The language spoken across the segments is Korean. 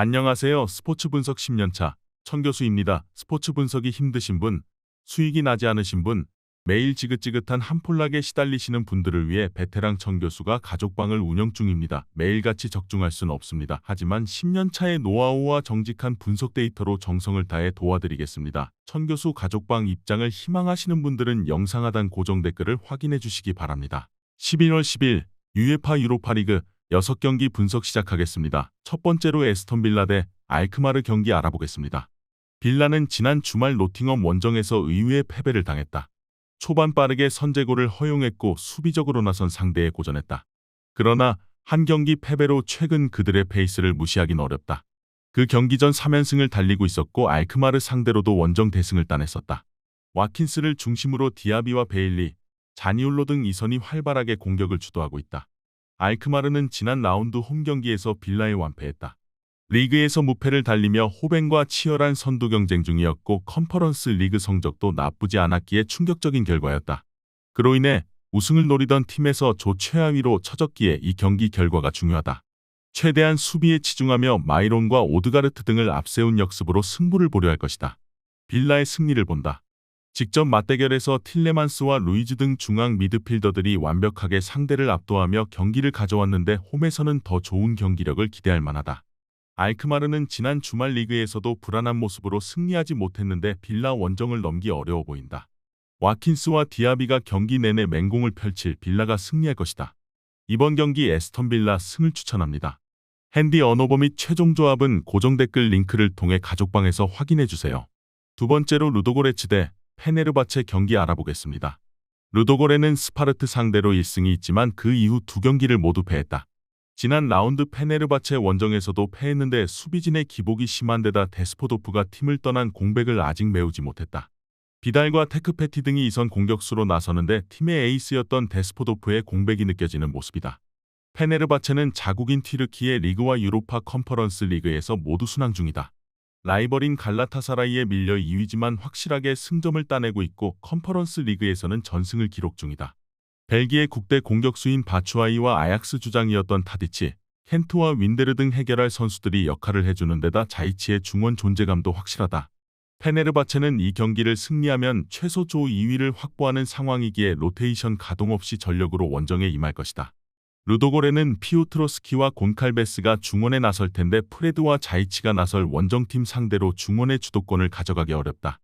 안녕하세요. 스포츠 분석 10년차 천교수입니다. 스포츠 분석이 힘드신 분, 수익이 나지 않으신 분, 매일 지긋지긋한 한폴락에 시달리시는 분들을 위해 베테랑 천교수가 가족방을 운영 중입니다. 매일같이 적중할 수는 없습니다. 하지만 10년차의 노하우와 정직한 분석 데이터로 정성을 다해 도와드리겠습니다. 천교수 가족방 입장을 희망하시는 분들은 영상 하단 고정 댓글을 확인해 주시기 바랍니다. 11월 10일 UEFA 유로파리그 6경기 분석 시작하겠습니다. 첫 번째로 에스턴 빌라 대 알크마르 경기 알아보겠습니다. 빌라는 지난 주말 노팅엄 원정에서 의외의 패배를 당했다. 초반 빠르게 선제골을 허용했고 수비적으로 나선 상대에 고전했다. 그러나 한 경기 패배로 최근 그들의 페이스를 무시하긴 어렵다. 그 경기 전 3연승을 달리고 있었고 알크마르 상대로도 원정 대승을 따냈었다. 와킨스를 중심으로 디아비와 베일리, 자니올로 등 이선이 활발하게 공격을 주도하고 있다. 알크마르는 지난 라운드 홈경기에서 빌라에 완패했다. 리그에서 무패를 달리며 호벤과 치열한 선두 경쟁 중이었고 컨퍼런스 리그 성적도 나쁘지 않았기에 충격적인 결과였다. 그로 인해 우승을 노리던 팀에서 조 최하위로 처졌기에 이 경기 결과가 중요하다. 최대한 수비에 치중하며 마이론과 오드가르트 등을 앞세운 역습으로 승부를 보려 할 것이다. 빌라의 승리를 본다. 직접 맞대결에서 틸레만스와 루이즈 등 중앙 미드필더들이 완벽하게 상대를 압도하며 경기를 가져왔는데 홈에서는 더 좋은 경기력을 기대할 만하다. 알크마르는 지난 주말 리그에서도 불안한 모습으로 승리하지 못했는데 빌라 원정을 넘기 어려워 보인다. 와킨스와 디아비가 경기 내내 맹공을 펼칠 빌라가 승리할 것이다. 이번 경기 에스턴 빌라 승을 추천합니다. 핸디 언어버 및 최종 조합은 고정 댓글 링크를 통해 가족방에서 확인해주세요. 두 번째로 루도고레츠 대 페네르바체 경기 알아보겠습니다. 루도고레는 스파르트 상대로 1승이 있지만 그 이후 두 경기를 모두 패했다. 지난 라운드 페네르바체 원정에서도 패했는데 수비진의 기복이 심한 데다 데스포도프가 팀을 떠난 공백을 아직 메우지 못했다. 비달과 테크페티 등이 이선 공격수로 나서는데 팀의 에이스였던 데스포도프의 공백이 느껴지는 모습이다. 페네르바체는 자국인 튀르키예 리그와 유로파 컨퍼런스 리그에서 모두 순항 중이다. 라이벌인 갈라타사라이에 밀려 2위지만 확실하게 승점을 따내고 있고 컨퍼런스 리그에서는 전승을 기록 중이다. 벨기에 국대 공격수인 바추아이와 아약스 주장이었던 타디치, 켄트와 윈데르 등 해결할 선수들이 역할을 해주는 데다 자이치의 중원 존재감도 확실하다. 페네르바체는 이 경기를 승리하면 최소 조 2위를 확보하는 상황이기에 로테이션 가동 없이 전력으로 원정에 임할 것이다. 루도고레는 피오트로스키와 곤칼베스가 중원에 나설 텐데 프레드와 자이치가 나설 원정팀 상대로 중원의 주도권을 가져가기 어렵다.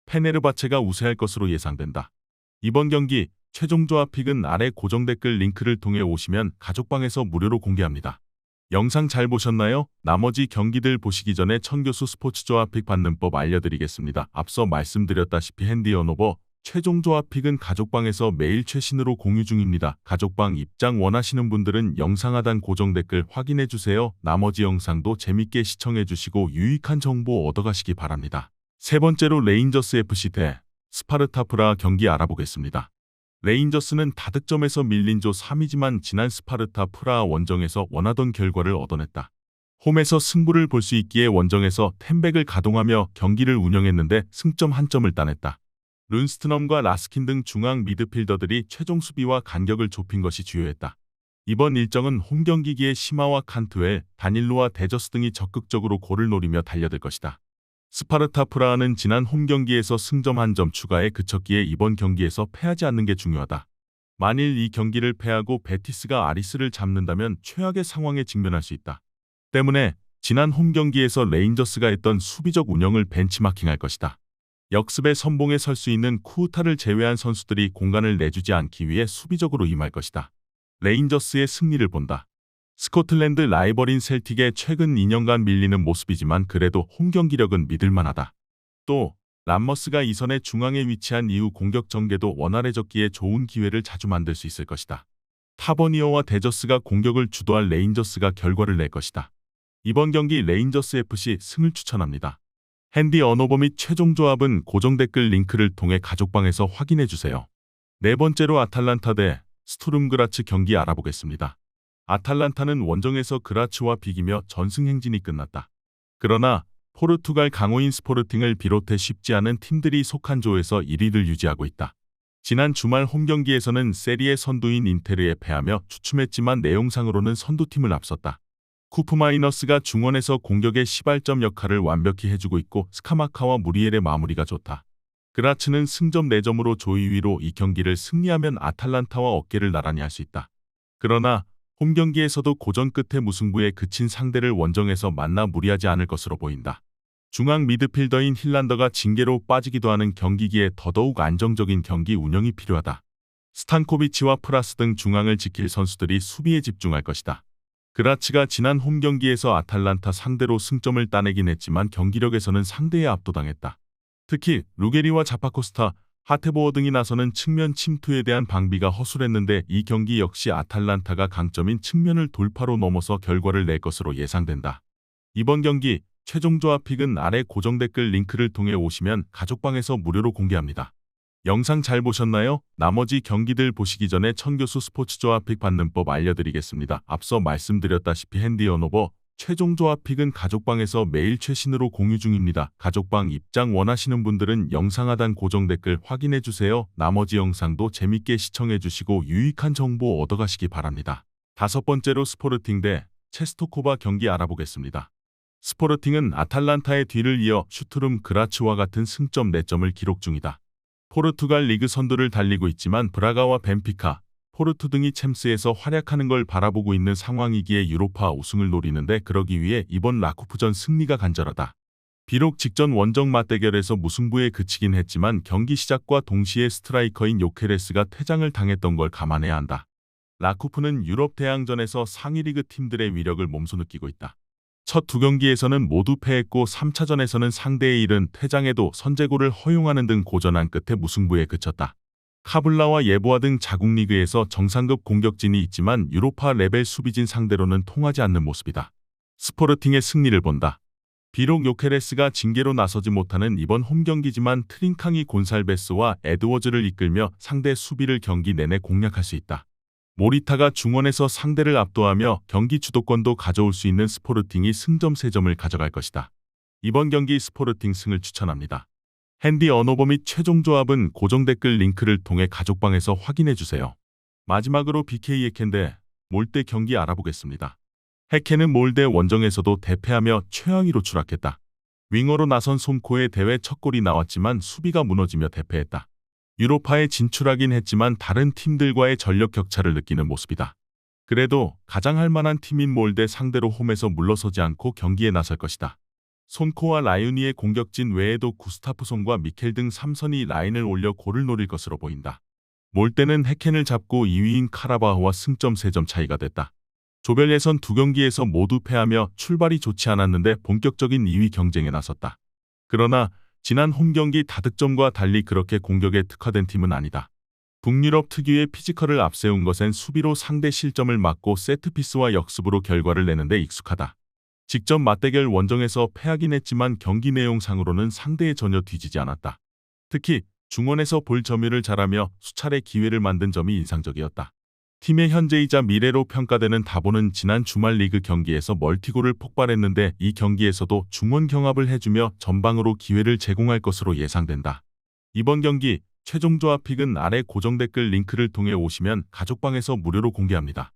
페네르바체가 우세할 것으로 예상된다. 이번 경기 최종 조합 픽은 아래 고정 댓글 링크를 통해 오시면 가족방에서 무료로 공개합니다. 영상 잘 보셨나요? 나머지 경기들 보시기 전에 천교수 스포츠 조합 픽 받는 법 알려드리겠습니다. 앞서 말씀드렸다시피 핸디 언어버 최종 조합 픽은 가족방에서 매일 최신으로 공유 중입니다. 가족방 입장 원하시는 분들은 영상 하단 고정 댓글 확인해주세요. 나머지 영상도 재밌게 시청해주시고 유익한 정보 얻어가시기 바랍니다. 세 번째로 레인저스 FC 대 스파르타 프라하 경기 알아보겠습니다. 레인저스는 다득점에서 밀린 조 3위지만 지난 스파르타 프라하 원정에서 원하던 결과를 얻어냈다. 홈에서 승부를 볼 수 있기에 원정에서 템백을 가동하며 경기를 운영했는데 승점 1점을 따냈다. 룬스트넘과 라스킨 등 중앙 미드필더들이 최종 수비와 간격을 좁힌 것이 주요했다. 이번 일정은 홈경기기에 시마와 칸트웰, 다닐로와 데저스 등이 적극적으로 골을 노리며 달려들 것이다. 스파르타 프라하는 지난 홈경기에서 승점 1점 추가에 그쳤기에 이번 경기에서 패하지 않는 게 중요하다. 만일 이 경기를 패하고 베티스가 아리스를 잡는다면 최악의 상황에 직면할 수 있다. 때문에 지난 홈경기에서 레인저스가 했던 수비적 운영을 벤치마킹할 것이다. 역습의 선봉에 설 수 있는 쿠우타를 제외한 선수들이 공간을 내주지 않기 위해 수비적으로 임할 것이다. 레인저스의 승리를 본다. 스코틀랜드 라이벌인 셀틱에 최근 2년간 밀리는 모습이지만 그래도 홈 경기력은 믿을만하다. 또 람머스가 이선의 중앙에 위치한 이후 공격 전개도 원활해졌기에 좋은 기회를 자주 만들 수 있을 것이다. 타버니어와 데저스가 공격을 주도할 레인저스가 결과를 낼 것이다. 이번 경기 레인저스 FC 승을 추천합니다. 핸디 언어버 및 최종 조합은 고정 댓글 링크를 통해 가족방에서 확인해주세요. 네 번째로 아탈란타 대 스투름 그라츠 경기 알아보겠습니다. 아탈란타는 원정에서 그라츠와 비기며 전승 행진이 끝났다. 그러나 포르투갈 강호인 스포르팅을 비롯해 쉽지 않은 팀들이 속한 조에서 1위를 유지하고 있다. 지난 주말 홈경기에서는 세리에 선두인 인테르에 패하며 주춤했지만 내용상으로는 선두팀을 앞섰다. 쿠프 마이너스가 중원에서 공격의 시발점 역할을 완벽히 해주고 있고 스카마카와 무리엘의 마무리가 좋다. 그라츠는 승점 4점으로 조이 위로 이 경기를 승리하면 아탈란타와 어깨를 나란히 할 수 있다. 그러나 홈경기에서도 고전 끝에 무승부에 그친 상대를 원정에서 만나 무리하지 않을 것으로 보인다. 중앙 미드필더인 힐란더가 징계로 빠지기도 하는 경기기에 더더욱 안정적인 경기 운영이 필요하다. 스탄코비치와 프라스 등 중앙을 지킬 선수들이 수비에 집중할 것이다. 그라츠가 지난 홈경기에서 아탈란타 상대로 승점을 따내긴 했지만 경기력에서는 상대에 압도당했다. 특히 루게리와 자파코스타, 하테보어 등이 나서는 측면 침투에 대한 방비가 허술했는데 이 경기 역시 아탈란타가 강점인 측면을 돌파로 넘어서 결과를 낼 것으로 예상된다. 이번 경기 최종 조합픽은 아래 고정 댓글 링크를 통해 오시면 가족방에서 무료로 공개합니다. 영상 잘 보셨나요? 나머지 경기들 보시기 전에 천교수 스포츠 조합픽 받는 법 알려드리겠습니다. 앞서 말씀드렸다시피 핸디 언오버 최종 조합픽은 가족방에서 매일 최신으로 공유 중입니다. 가족방 입장 원하시는 분들은 영상 하단 고정 댓글 확인해주세요. 나머지 영상도 재밌게 시청해주시고 유익한 정보 얻어가시기 바랍니다. 5번째로 스포르팅 대 체스토코바 경기 알아보겠습니다. 스포르팅은 아탈란타의 뒤를 이어 슈투름 그라츠와 같은 승점 4점을 기록 중이다. 포르투갈 리그 선두를 달리고 있지만 브라가와 벤피카, 포르투 등이 챔스에서 활약하는 걸 바라보고 있는 상황이기에 유로파 우승을 노리는데 그러기 위해 이번 라쿠프전 승리가 간절하다. 비록 직전 원정 맞대결에서 무승부에 그치긴 했지만 경기 시작과 동시에 스트라이커인 요케레스가 퇴장을 당했던 걸 감안해야 한다. 라쿠프는 유럽 대항전에서 상위 리그 팀들의 위력을 몸소 느끼고 있다. 첫 2경기에서는 모두 패했고 3차전에서는 상대의 이른 퇴장에도 선제골을 허용하는 등 고전한 끝에 무승부에 그쳤다. 카블라와 예보아 등 자국 리그에서 정상급 공격진이 있지만 유로파 레벨 수비진 상대로는 통하지 않는 모습이다. 스포르팅의 승리를 본다. 비록 요케레스가 징계로 나서지 못하는 이번 홈경기지만 트링캉이 곤살베스와 에드워즈를 이끌며 상대 수비를 경기 내내 공략할 수 있다. 모리타가 중원에서 상대를 압도하며 경기 주도권도 가져올 수 있는 스포르팅이 승점 3점을 가져갈 것이다. 이번 경기 스포르팅 승을 추천합니다. 핸디 언오버 및 최종 조합은 고정 댓글 링크를 통해 가족방에서 확인해주세요. 마지막으로 BK 해켄 몰대 경기 알아보겠습니다. 해켄은 몰대 원정에서도 대패하며 최하위로 추락했다. 윙어로 나선 솜코의 대회 첫 골이 나왔지만 수비가 무너지며 대패했다. 유로파에 진출하긴 했지만 다른 팀들과의 전력 격차를 느끼는 모습이다. 그래도 가장 할만한 팀인 몰대 상대로 홈에서 물러서지 않고 경기에 나설 것이다. 손코와 라유니의 공격진 외에도 구스타프손과 미켈 등 3선이 라인을 올려 골을 노릴 것으로 보인다. 몰대는 해켄을 잡고 2위인 카라바흐와 승점 3점 차이가 됐다. 조별 예선 2경기에서 모두 패하며 출발이 좋지 않았는데 본격적인 2위 경쟁에 나섰다. 그러나 지난 홈경기 다득점과 달리 그렇게 공격에 특화된 팀은 아니다. 북유럽 특유의 피지컬을 앞세운 것엔 수비로 상대 실점을 막고 세트피스와 역습으로 결과를 내는데 익숙하다. 직접 맞대결 원정에서 패하긴 했지만 경기 내용상으로는 상대에 전혀 뒤지지 않았다. 특히 중원에서 볼 점유를 잘하며 수차례 기회를 만든 점이 인상적이었다. 팀의 현재이자 미래로 평가되는 다보는 지난 주말 리그 경기에서 멀티골을 폭발했는데 이 경기에서도 중원 경합을 해주며 전방으로 기회를 제공할 것으로 예상된다. 이번 경기 최종 조합픽은 아래 고정 댓글 링크를 통해 오시면 가족방에서 무료로 공개합니다.